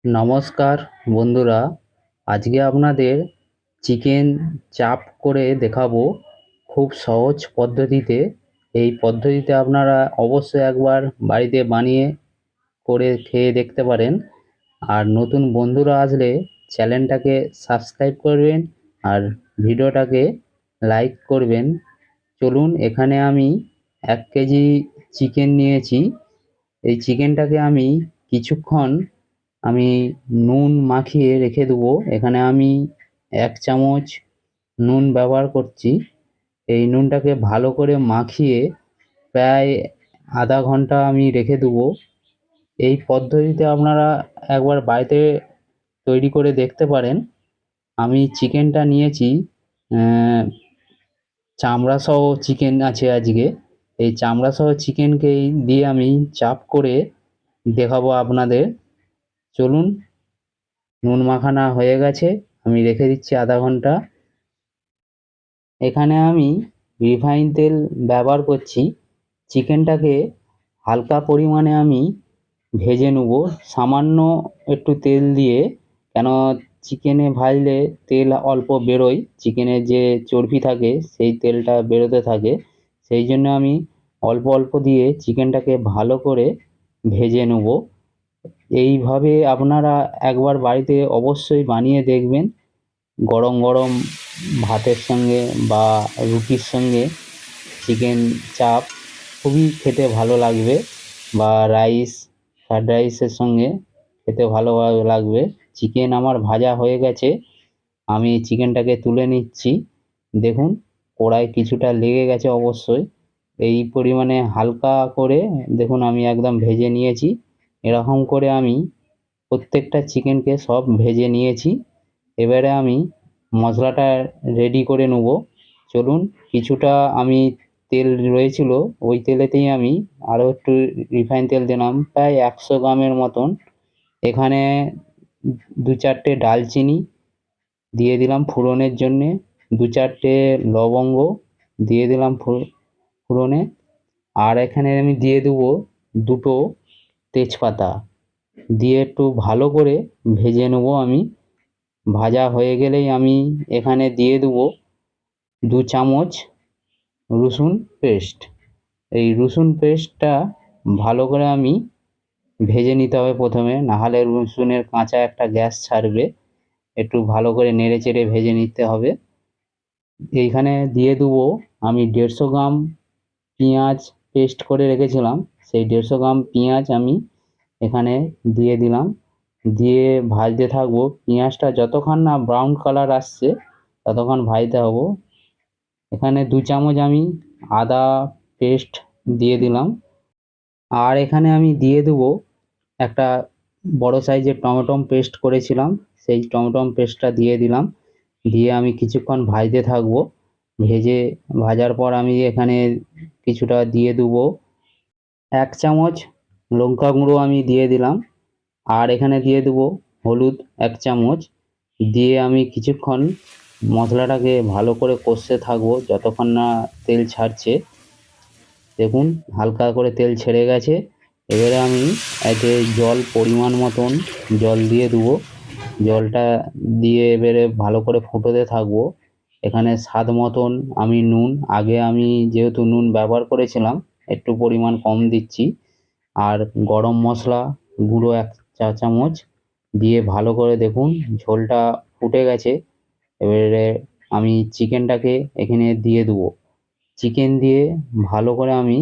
নমস্কার বন্ধুরা, আজকে আপনাদের চিকেন চাপ করে দেখাবো খুব সহজ পদ্ধতিতে। এই পদ্ধতিতে আপনারা অবশ্যই একবার বাড়িতে বানিয়ে করে খেয়ে দেখতে পারেন। আর নতুন বন্ধুরা আসলে চ্যানেলটাকে সাবস্ক্রাইব করবেন আর ভিডিওটাকে লাইক করবেন। চলুন, এখানে আমি 1 কেজি চিকেন নিয়েছি। এই চিকেনটাকে আমি কিছুক্ষণ আমি নুন মাখিয়ে রেখে দেবো। এখানে আমি 1 চামচ নুন ব্যবহার করছি। এই নুনটাকে ভালো করে মাখিয়ে প্রায় আধা ঘন্টা আমি রেখে দেবো। এই পদ্ধতিতে আপনারা একবার বাড়িতে তৈরি করে দেখতে পারেন। আমি চিকেনটা নিয়েছি, চামড়া সহ চিকেন আছে আজকে। এই চামড়া সহ চিকেনকেই দিয়ে আমি চাপ করে দেখাবো আপনাদের। চলুন, নুন মাখানো হয়ে গেছে, আমি রেখে দিচ্ছি আধা ঘন্টা। এখানে আমি রিফাইন তেল ব্যবহার করছি। চিকেনটাকে হালকা পরিমাণে আমি ভেজে নেব, সামান্য একটু তেল দিয়ে। কেন, চিকেনে ভাজলে তেল অল্প বেরোয়, চিকেনের যে চর্বি থাকে সেই তেলটা বেরোতে থাকে। সেই জন্য আমি অল্প অল্প দিয়ে চিকেনটাকে ভালো করে ভেজে নেব। এইভাবে আপনারা একবার বাড়িতে অবশ্যই বানিয়ে দেখবেন। গরম গরম ভাতের সঙ্গে বা রুটির সঙ্গে চিকেন চাপ খুবই খেতে ভালো লাগবে, বা রাইস, ফ্রায়েড রাইসের সঙ্গে খেতে ভালো লাগবে। চিকেন আমার ভাজা হয়ে গেছে, আমি চিকেনটাকে তুলে নিচ্ছি। দেখুন, কড়ায় কিছুটা লেগে গেছে অবশ্যই। এই পরিমাণে হালকা করে দেখুন আমি একদম ভেজে নিয়েছি। এরকম করে আমি প্রত্যেকটা চিকেনকে সব ভেজে নিয়েছি। এবারে আমি মশলাটা রেডি করে নেব। চলুন, কিছুটা আমি তেল রয়েছিল ওই তেলেতেই আমি আরও একটু রিফাইন তেল দিলাম, প্রায় 100 গ্রামের মতন। এখানে 2-4টে ডালচিনি দিয়ে দিলাম ফোড়নের জন্যে, 2-4টে লবঙ্গ দিয়ে দিলাম ফোড়নে। আর এখানে আমি দিয়ে দেবো 2টো তেজপাতা, দিয়ে একটু ভালো করে ভেজে নেব আমি। ভাজা হয়ে গেলেই আমি এখানে দিয়ে দেবো 2 চামচ রসুন পেস্ট। এই রসুন পেস্টটা ভালো করে আমি ভেজে নিতে হবে প্রথমে, নাহলে রসুনের কাঁচা একটা গ্যাস ছাড়বে। একটু ভালো করে নেড়ে চেড়ে ভেজে নিতে হবে। এইখানে দিয়ে দেবো আমি 150 গ্রাম পেঁয়াজ পেস্ট করে রেখেছিলাম। সেই 150 গ্রাম পেঁয়াজ আমি এখানে দিয়ে দিলাম, দিয়ে ভাজতে থাকবো। পেঁয়াজটা যতক্ষণ না ব্রাউন কালার আসছে ততক্ষণ ভাজতে হবো। এখানে 2 চামচ আমি আদা পেস্ট দিয়ে দিলাম। আর এখানে আমি দিয়ে দেবো একটা বড় সাইজের টমেটো পেস্ট করেছিলাম, সেই টমেটো পেস্টটা দিয়ে দিলাম। দিয়ে আমি কিছুক্ষণ ভাজতে থাকবো। ভাজার পর আমি এখানে কিছুটা দিয়ে দেবো 1 চামচ লঙ্কা গুঁড়ো আমি দিয়ে দিলাম। আর এখানে দিয়ে দেবো হলুদ 1 চামচ। দিয়ে আমি কিছুক্ষণ মশলাটাকে ভালো করে কষতে থাকবো যতক্ষণ না তেল ছাড়ছে। দেখুন, হালকা করে তেল ছেড়ে গেছে। এবারে আমি এতে জল পরিমাণ মতন জল দিয়ে দেবো। জলটা দিয়ে এবারে ভালো করে ফুটোতে থাকবো। এখানে স্বাদ মতন আমি নুন, আগে আমি যেহেতু নুন ব্যবহার করেছিলাম একটু পরিমাণ কম দিচ্ছি। আর গরম মশলা গুঁড়ো 1 চা চামচ দিয়ে ভালো করে দেখুন ঝোলটা ফুটে গেছে। এবারে আমি চিকেনটাকে এখানে দিয়ে দেবো। চিকেন দিয়ে ভালো করে আমি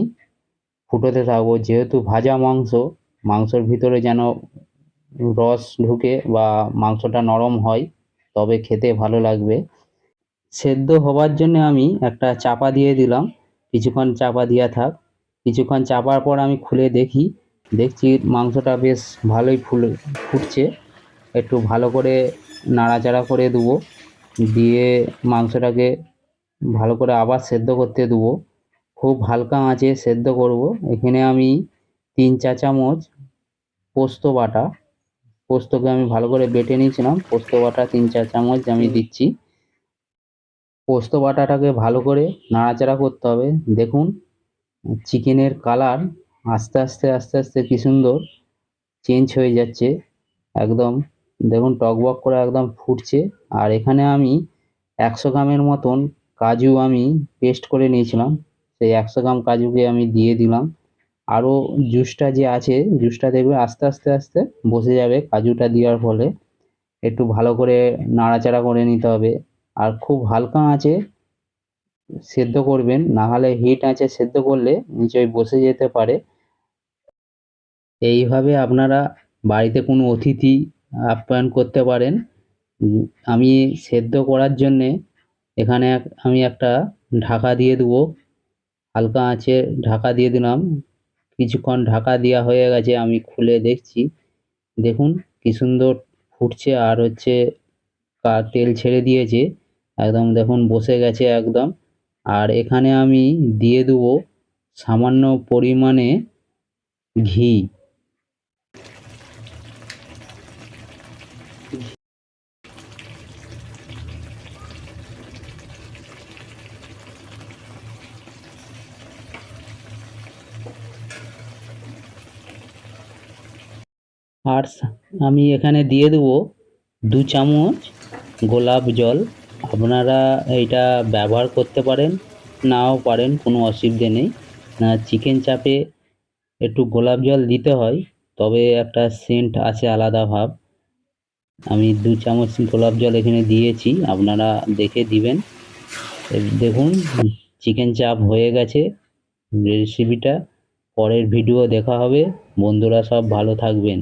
ফুটোতে থাকবো। যেহেতু ভাজা মাংস, মাংসের ভিতরে যেন রস ঢুকে বা মাংসটা নরম হয়, তবে খেতে ভালো লাগবে। সেদ্ধ হবার জন্য আমি একটা চাপা দিয়ে দিলাম, কিছুক্ষণ চাপা দেওয়া থাক। কিছুক্ষণ চাপার পর আমি খুলে দেখছি মাংসটা বেশ ভালোই ফুটছে। একটু ভালো করে নাড়াচাড়া করে দেবো, দিয়ে মাংসটাকে ভালো করে আবার সেদ্ধ করতে দেবো। খুব হালকা আঁচে সেদ্ধ করব। এখানে আমি 3-4 চামচ পোস্ত বাটা, পোস্তকে আমি ভালো করে বেটে নিয়েছিলাম, পোস্ত বাটা 3-4 চামচ আমি দিচ্ছি। পোস্ত বাটাটাকে ভালো করে নাড়াচাড়া করতে হবে। দেখুন, চিকেনের কালার আস্তে আস্তে আস্তে আস্তে কি সুন্দর চেঞ্জ হয়ে যাচ্ছে। একদম দেখুন টকবক করে একদম ফুটছে। আর এখানে আমি 100 গ্রামের মতন কাজু আমি পেস্ট করে নিয়েছিলাম, সেই 100 গ্রাম কাজুকে আমি দিয়ে দিলাম। আরও জুসটা যে আছে, জুসটা দেখবে আস্তে আস্তে আস্তে বসে যাবে কাজুটা দেওয়ার ফলে। একটু ভালো করে নাড়াচাড়া করে নিতে হবে, আর খুব হালকা আঁচে সেদ্ধ করবেন, না হলে হিট আঁচে সেদ্ধ করলে নিচয় বসে যেতে পারে। এইভাবে আপনারা বাড়িতে কোনো অতিথি আপ্যায়ন করতে পারেন। আমি সেদ্ধ করার জন্যে এখানে আমি একটা ঢাকা দিয়ে দেবো, হালকা আঁচে ঢাকা দিয়ে দিলাম। কিছুক্ষণ ঢাকা দেওয়া হয়ে গেছে, আমি খুলে দেখছি, দেখুন কি সুন্দর ফুটছে, আর হচ্ছে তেল ছেড়ে দিয়েছে একদম, দেখুন বসে গেছে একদম। আর এখানে আমি দিয়ে দেবো সামান্য পরিমাণে ঘি। আর আমি এখানে দিয়ে দেবো 2 চামচ গোলাপ জল। আপনারা এইটা ব্যবহার করতে পারেন, নাও পারেন, কোনো অসুবিধে নেই। চিকেন চাপে একটু গোলাপ জল দিতে হয়, তবে একটা সেন্ট আছে আলাদা ভাব। আমি 2 চামচ গোলাপ জল এখানে দিয়েছি, আপনারা দেখে দিবেন। দেখুন চিকেন চাপ হয়ে গেছে। রেসিপিটা পরের ভিডিও দেখা হবে। বন্ধুরা সব ভালো থাকবেন।